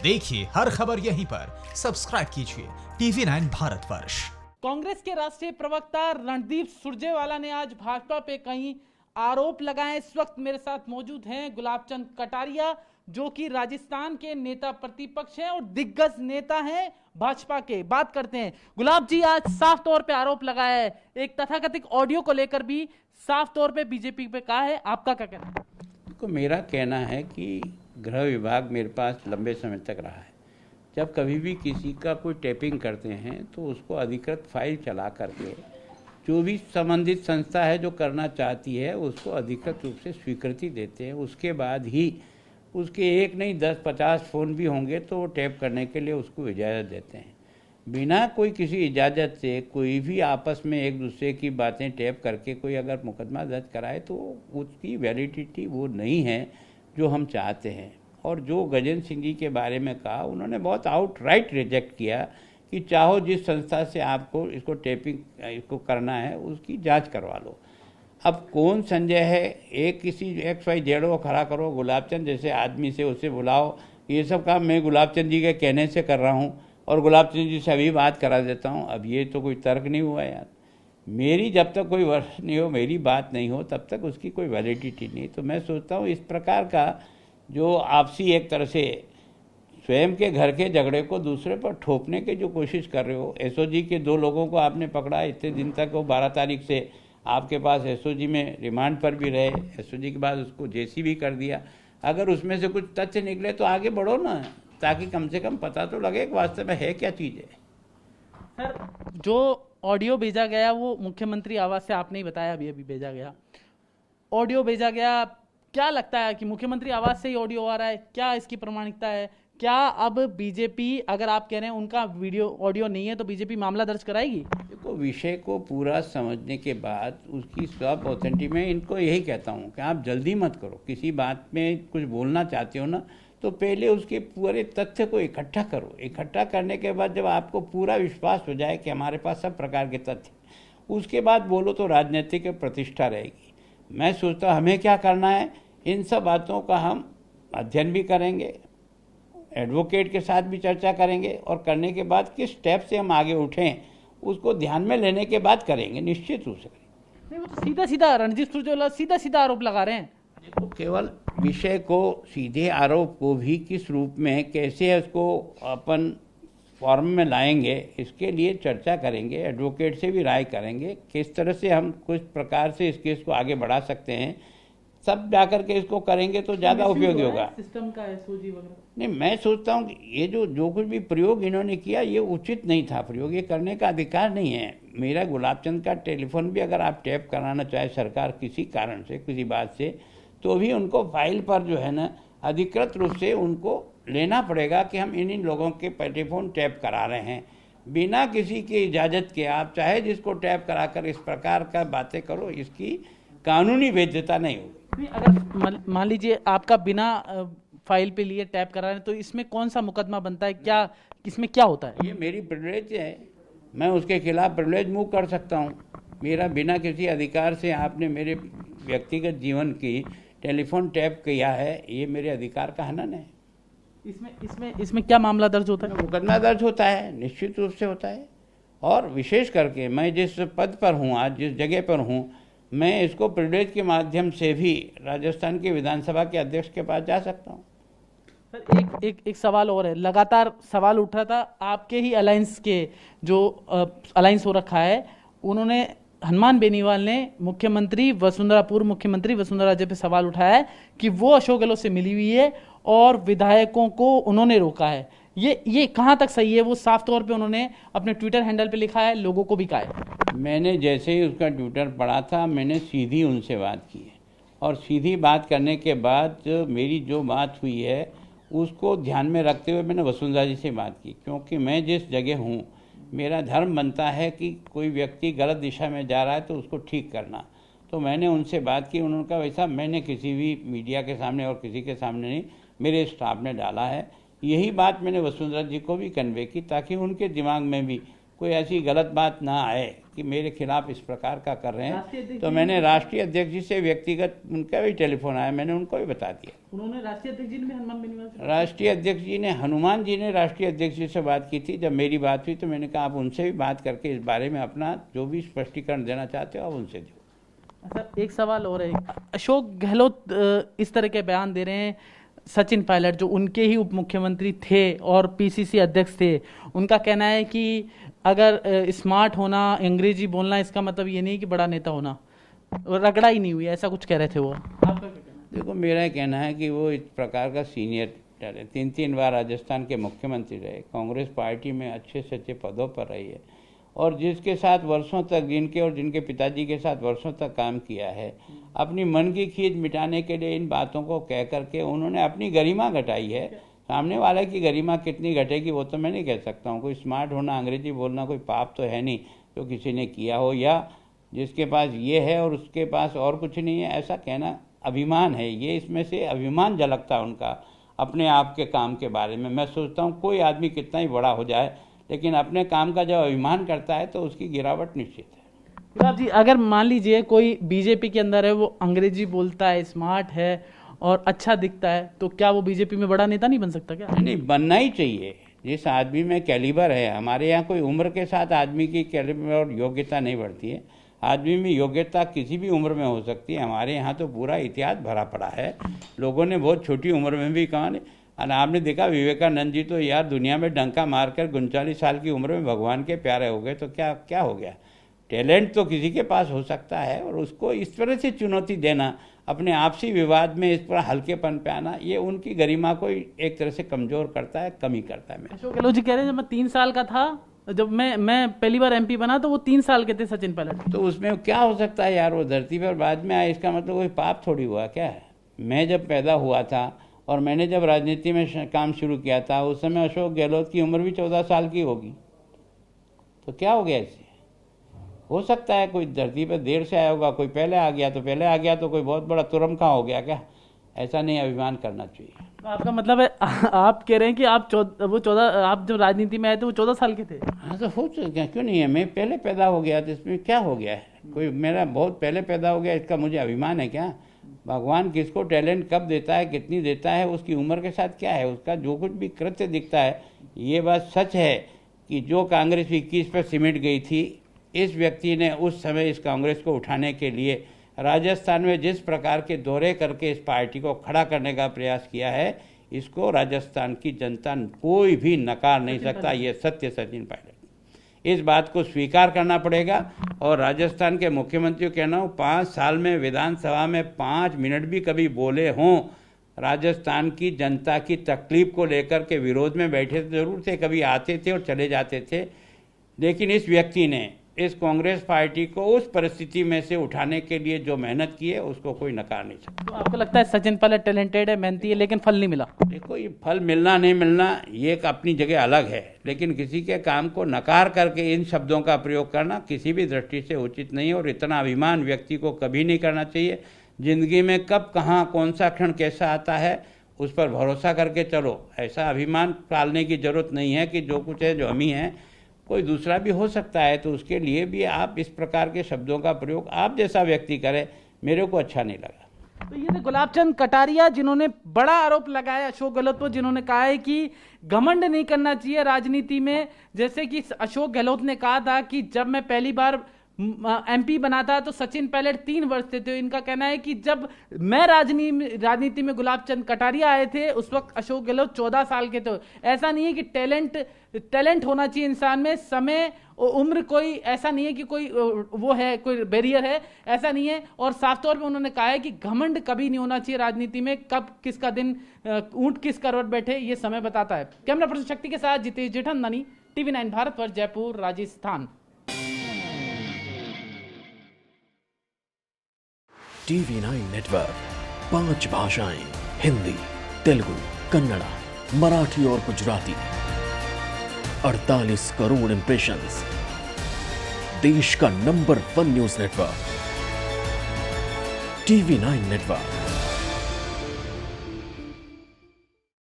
देखिए हर खबर यहीं पर, सब्सक्राइब कीजिए TV9 भारतवर्ष। कांग्रेस के राष्ट्रीय प्रवक्ता रणदीप सुरजेवाला ने आज भाजपा पे कई आरोप लगाए। इस वक्त मेरे साथ मौजूद हैं गुलाबचंद कटारिया, जो कि राजस्थान के नेता प्रतिपक्ष हैं और दिग्गज नेता हैं भाजपा के। बात करते हैं गुलाब जी, आज साफ तौर पे आरोप लगाया है, एक तथाकथित ऑडियो को लेकर भी साफ तौर पे बीजेपी पे कहा है, आपका क्या कहना है? तो मेरा कहना है कि गृह विभाग मेरे पास लंबे समय तक रहा है। जब कभी भी किसी का कोई टैपिंग करते हैं तो उसको अधिकृत फाइल चला करके जो भी संबंधित संस्था है जो करना चाहती है उसको अधिकृत रूप से स्वीकृति देते हैं। उसके बाद ही उसके एक नहीं 10-50 फ़ोन भी होंगे तो वो टैप करने के लिए उसको इजाज़त देते हैं। बिना कोई किसी इजाज़त से कोई भी आपस में एक दूसरे की बातें टैप करके कोई अगर मुकदमा दर्ज कराए तो उसकी वैलिडिटी वो नहीं है जो हम चाहते हैं। और जो गजेंद्र सिंह जी के बारे में कहा, उन्होंने बहुत आउटराइट रिजेक्ट किया कि चाहो जिस संस्था से आपको इसको टैपिंग इसको करना है उसकी जांच करवा लो। अब कौन संजय है, एक किसी XYZ को खड़ा करो, गुलाबचंद जैसे आदमी से उसे बुलाओ, ये सब काम मैं गुलाबचंद जी के कहने से कर रहा हूँ और गुलाबचंद जी से अभी बात करा देता हूँ। अब ये तो कोई तर्क नहीं हुआ यार। मेरी जब तक कोई वर्ष नहीं हो, मेरी बात नहीं हो, तब तक उसकी कोई वैलिडिटी नहीं। तो मैं सोचता हूँ इस प्रकार का जो आपसी एक तरह से स्वयं के घर के झगड़े को दूसरे पर ठोपने की जो कोशिश कर रहे हो। SOG के 2 लोगों को आपने पकड़ा इतने दिन तक, वो 12 तारीख से आपके पास SOG में रिमांड पर भी रहे। SOG के बाद उसको जेसी भी कर दिया। अगर उसमें से कुछ तथ्य निकले तो आगे बढ़ो ना, ताकि कम से कम पता तो लगे कि वास्तव में है क्या चीज़ है। सर, जो ऑडियो भेजा गया वो मुख्यमंत्री आवास से, आपने ही बताया अभी भेजा गया ऑडियो भेजा गया, क्या लगता है कि मुख्यमंत्री आवास से ही ऑडियो आ रहा है? क्या इसकी प्रामाणिकता है? क्या अब बीजेपी, अगर आप कह रहे हैं उनका वीडियो ऑडियो नहीं है, तो बीजेपी मामला दर्ज कराएगी? देखो, विषय को पूरा समझने के बाद उसकी सब ऑथेंटिटी में इनको यही कहता हूँ कि आप जल्दी मत करो। किसी बात में कुछ बोलना चाहते हो ना, तो पहले उसके पूरे तथ्य को इकट्ठा करो। इकट्ठा करने के बाद जब आपको पूरा विश्वास हो जाए कि हमारे पास सब प्रकार के तथ्य, उसके बाद बोलो तो राजनीतिक प्रतिष्ठा रहेगी। मैं सोचता हमें क्या करना है, इन सब बातों का हम अध्ययन भी करेंगे, एडवोकेट के साथ भी चर्चा करेंगे और करने के बाद किस स्टेप से हम आगे उठें उसको ध्यान में लेने के बाद करेंगे, निश्चित रूप से करेंगे। नहीं, वो तो सीधा सीधा रणदीप सुरजेवाला सीधा आरोप लगा रहे हैं। देखो, केवल विषय को, सीधे आरोप को भी किस रूप में, कैसे उसको अपन फॉर्म में लाएंगे, इसके लिए चर्चा करेंगे, एडवोकेट से भी राय करेंगे, किस तरह से हम कुछ प्रकार से इस केस को आगे बढ़ा सकते हैं। सब जाकर के इसको करेंगे तो ज़्यादा उपयोगी होगा। सिस्टम का SOG वगैरह नहीं, मैं सोचता हूँ कि ये जो कुछ भी प्रयोग इन्होंने किया ये उचित नहीं था। प्रयोग ये करने का अधिकार नहीं है। मेरा गुलाबचंद का टेलीफोन भी अगर आप टैप कराना चाहे सरकार किसी कारण से, किसी बात से, तो भी उनको फाइल पर जो है ना अधिकृत रूप से उनको लेना पड़ेगा कि हम इन लोगों के टेलीफोन टैप करा रहे हैं। बिना किसी की इजाज़त के आप चाहे जिसको टैप कराकर इस प्रकार का बातें करो, इसकी कानूनी वैधता नहीं होगी। अगर मान लीजिए आपका बिना फाइल पे लिए टैप करा रहे हैं, तो इसमें कौन सा मुकदमा बनता है? क्या इसमें क्या होता है? ये मेरी प्रिविलेज है, मैं उसके खिलाफ प्रिविलेज मूव कर सकता हूँ। मेरा बिना किसी अधिकार से आपने मेरे व्यक्तिगत जीवन की टेलीफोन टैप किया है, ये मेरे अधिकार का हनन है। इसमें क्या मामला दर्ज होता है? मुकदमा दर्ज होता है, निश्चित रूप से होता है। और विशेष करके मैं जिस पद पर हूँ, आज जिस जगह पर हूँ, मैं इसको प्रिविलेज के माध्यम से भी राजस्थान के विधानसभा के अध्यक्ष के पास जा सकता हूँ। सर, एक सवाल और है, लगातार सवाल उठ रहा था आपके ही अलायंस के, जो अलायंस हो रखा है, उन्होंने, हनुमान बेनीवाल ने पूर्व मुख्यमंत्री वसुंधरा राजे पे सवाल उठाया है कि वो अशोक गहलोत से मिली हुई है और विधायकों को उन्होंने रोका है। ये कहाँ तक सही है? वो साफ तौर पे उन्होंने अपने ट्विटर हैंडल पे लिखा है, लोगों को भी कहा है। मैंने जैसे ही उसका ट्विटर पढ़ा था, मैंने सीधी उनसे बात की है और सीधी बात करने के बाद मेरी जो बात हुई है उसको ध्यान में रखते हुए मैंने वसुंधरा जी से बात की, क्योंकि मैं जिस जगह हूँ मेरा धर्म बनता है कि कोई व्यक्ति गलत दिशा में जा रहा है तो उसको ठीक करना। तो मैंने उनसे बात की, उन्होंने कहा वैसा मैंने किसी भी मीडिया के सामने और किसी के सामने नहीं, मेरे स्टाफ ने डाला है। यही बात मैंने वसुंधरा जी को भी कन्वे की ताकि उनके दिमाग में भी कोई ऐसी गलत बात ना आए कि मेरे खिलाफ इस प्रकार का कर रहे राष्ट्रीय हैं, अध्यक्ष तो जी मैंने राष्ट्रीय अध्यक्ष जी से व्यक्तिगत उनका भी टेलीफोन आया, मैंने उनको भी बता दिया। उन्होंने राष्ट्रीय अध्यक्ष जी ने भी हनुमान बेनीवाल से राष्ट्रीय अध्यक्ष जी ने, हनुमान जी ने राष्ट्रीय अध्यक्ष जी से बात की थी। जब मेरी बात हुई तो मैंने कहा आप उनसे भी बात करके इस बारे में अपना जो भी स्पष्टीकरण देना चाहते हो आप उनसे दो। सर एक सवाल और है, अशोक गहलोत इस तरह के बयान दे रहे हैं, सचिन पायलट जो उनके ही उप मुख्यमंत्री थे और पीसीसी अध्यक्ष थे, उनका कहना है कि अगर स्मार्ट होना, अंग्रेजी बोलना, इसका मतलब ये नहीं कि बड़ा नेता होना, रगड़ा ही नहीं हुई, ऐसा कुछ कह रहे थे वो। आपका क्या कहना है? देखो मेरा कहना है कि वो इस प्रकार का सीनियर है, 3 बार राजस्थान के मुख्यमंत्री रहे, कांग्रेस पार्टी में अच्छे से अच्छे पदों पर रही है, और जिसके साथ वर्षों तक, जिनके और जिनके पिताजी के साथ वर्षों तक काम किया है, अपनी मन की खींच मिटाने के लिए इन बातों को कह करके उन्होंने अपनी गरिमा घटाई है। सामने वाले की गरिमा कितनी घटेगी वो तो मैं नहीं कह सकता हूँ। कोई स्मार्ट होना, अंग्रेजी बोलना कोई पाप तो है नहीं जो किसी ने किया हो, या जिसके पास ये है और उसके पास और कुछ नहीं है, ऐसा कहना अभिमान है। ये इसमें से अभिमान झलकता है उनका अपने आप के काम के बारे में। मैं सोचता हूँ कोई आदमी कितना ही बड़ा हो जाए, लेकिन अपने काम का जब अभिमान करता है तो उसकी गिरावट निश्चित है। गुलाब जी, अगर मान लीजिए कोई बीजेपी के अंदर है, वो अंग्रेजी बोलता है, स्मार्ट है और अच्छा दिखता है, तो क्या वो बीजेपी में बड़ा नेता नहीं बन सकता क्या? नहीं, बनना ही चाहिए। जिस आदमी में कैलिबर है, हमारे यहाँ कोई उम्र के साथ आदमी की कैलिबर और योग्यता नहीं बढ़ती है। आदमी में योग्यता किसी भी उम्र में हो सकती है। हमारे यहाँ तो पूरा इतिहास भरा पड़ा है, लोगों ने बहुत छोटी उम्र में भी कहा। और आपने देखा विवेकानंद जी तो यार दुनिया में डंका मारकर 39 साल की उम्र में भगवान के प्यारे हो गए, तो क्या क्या हो गया। टैलेंट तो किसी के पास हो सकता है, और उसको इस तरह से चुनौती देना, अपने आपसी विवाद में इस पर हल्केपन पे आना, ये उनकी गरिमा को एक तरह से कमजोर करता है, कमी करता है। अशोक गहलोत जी कह रहे हैं जब मैं 3 साल का था, जब मैं पहली बार एमपी बना तो वो 3 साल के थे सचिन पायलट। तो उसमें क्या हो सकता है यार, वो धरती पर बाद में आए, इसका मतलब कोई पाप थोड़ी हुआ क्या है। मैं जब पैदा हुआ था और मैंने जब राजनीति में काम शुरू किया था, उस समय अशोक गहलोत की उम्र भी 14 साल की होगी, तो क्या हो गया इससे। हो सकता है कोई धरती पर देर से आया होगा, कोई पहले आ गया तो पहले आ गया, तो कोई बहुत बड़ा तुरम कहाँ हो गया क्या। ऐसा नहीं, अभिमान करना चाहिए। तो आपका मतलब है आप कह रहे हैं कि आप 14 आप जब राजनीति में आए थे वो 14 साल के थे। हाँ तो हो सकता, क्यों नहीं है। मैं पहले पैदा हो गया तो इसमें क्या हो गया है। कोई मेरा बहुत पहले पैदा हो गया, इसका मुझे अभिमान है क्या। भगवान किसको टैलेंट कब देता है, कितनी देता है, उसकी उम्र के साथ क्या है, उसका जो कुछ भी कृत्य दिखता है। ये बात सच है कि जो कांग्रेस 21 पर सिमट गई थी, इस व्यक्ति ने उस समय इस कांग्रेस को उठाने के लिए राजस्थान में जिस प्रकार के दौरे करके इस पार्टी को खड़ा करने का प्रयास किया है, इसको राजस्थान की जनता कोई भी नकार नहीं सकता। ये सत्य सचिन पायलट, इस बात को स्वीकार करना पड़ेगा। और राजस्थान के मुख्यमंत्री को कहना हो, 5 साल में विधानसभा में 5 मिनट भी कभी बोले हों, राजस्थान की जनता की तकलीफ को लेकर के विरोध में बैठे जरूर थे, कभी आते थे और चले जाते थे, लेकिन इस व्यक्ति ने इस कांग्रेस पार्टी को उस परिस्थिति में से उठाने के लिए जो मेहनत की है, उसको कोई नकार नहीं सकता। तो आपको लगता है सचिन पायलट टैलेंटेड है, मेहनती है, लेकिन फल नहीं मिला? देखो, ये फल मिलना नहीं मिलना ये एक अपनी जगह अलग है, लेकिन किसी के काम को नकार करके इन शब्दों का प्रयोग करना किसी भी दृष्टि से उचित नहीं है। और इतना अभिमान व्यक्ति को कभी नहीं करना चाहिए। जिंदगी में कब कहाँ कौन सा क्षण कैसा आता है, उस पर भरोसा करके चलो। ऐसा अभिमान पालने की जरूरत नहीं है कि जो कुछ है, जो हम ही हैं, कोई दूसरा भी हो सकता है। तो उसके लिए भी आप इस प्रकार के शब्दों का प्रयोग आप जैसा व्यक्ति करे, मेरे को अच्छा नहीं लगा। तो ये थे गुलाबचंद कटारिया, जिन्होंने बड़ा आरोप लगाया अशोक गहलोत पर, जिन्होंने कहा है कि घमंड नहीं करना चाहिए राजनीति में। जैसे कि अशोक गहलोत ने कहा था कि जब मैं पहली बार एमपी बना था तो सचिन पायलट 3 वर्ष थे। तो इनका कहना है कि जब मैं राजनीति में गुलाबचंद कटारिया आए थे, उस वक्त अशोक गहलोत 14 साल के थे। ऐसा नहीं है कि टैलेंट होना चाहिए इंसान में, समय और उम्र कोई ऐसा नहीं है कि कोई वो है, कोई बैरियर है, ऐसा नहीं है। और साफ तौर पे उन्होंने कहा है कि घमंड कभी नहीं होना चाहिए राजनीति में। कब किसका दिन ऊंट किस करवट बैठे, ये समय बताता है। कैमरा पर्सन शक्ति के साथ जितेश जेठमलानी, TV9 भारत पर, जयपुर, राजस्थान। TV9 नेटवर्क 5 भाषाएं, हिंदी, तेलुगु, कन्नड़ा, मराठी और गुजराती। 48 करोड़ इंप्रेशंस। देश का number 1 news network TV9 network.